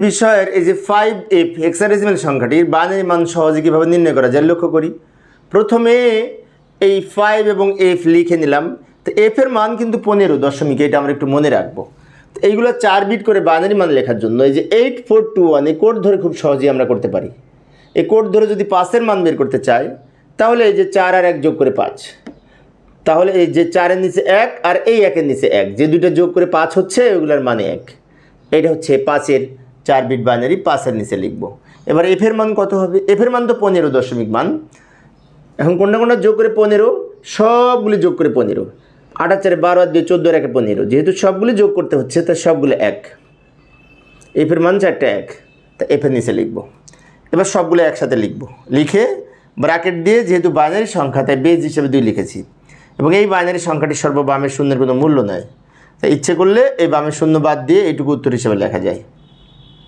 বিষয়ের এই যে 5f হেক্সাডেসিমাল সংখ্যাটির বাইনারি মান সহজে কীভাবে নির্ণয় করা যায় লক্ষ্য করি। প্রথমে এই 5 এবং f লিখে নিলাম। তো f এর মান কিন্তু 15 দশমিক, এটা আমরা একটু মনে রাখবো। তো এইগুলো 4 বিট করে বাইনারি মান লেখার জন্য এই যে 8421 এই কোড ধরে খুব সহজেই আমরা করতে পারি। এই কোড ধরে যদি 5-এর মান বের করতে চাই তাহলে এই যে 4 আর 1 যোগ করে 5, তাহলে এই যে 4-এর নিচে 1 আর এই 1-এর নিচে 1, যে দুইটা যোগ করে 5 হচ্ছে ওইগুলোর মানে 1। এটা হচ্ছে 5-এর 4 বিট বাইনারি, 5-এর নিচে লিখব। এবার f এর মান কত হবে? f এর মান তো 15 দশমিক মান। এখন কোনটা কোনটা যোগ করে 15, সবগুলি যোগ করে 15। 8 আর 4 12 আর 2 14 আর 1 15, যেহেতু সবগুলি যোগ করতে হচ্ছে তাই সবগুলো 1। f এর মান 4টা 1, তা f এর নিচে লিখব। এবার সবগুলো একসাথে লিখব, লিখে ব্র্যাকেট দিয়ে যেহেতু বাইনারি সংখ্যা তাই বেজ হিসেবে 2 লিখেছি। এবং এই বাইনারি সংখ্যাটি সর্ববামের শূন্যের কোনো মূল্য নয়, তাই ইচ্ছে করলে এই বামের শূন্য বাদ দিয়ে এইটুকু উত্তর হিসেবে লেখা যায়।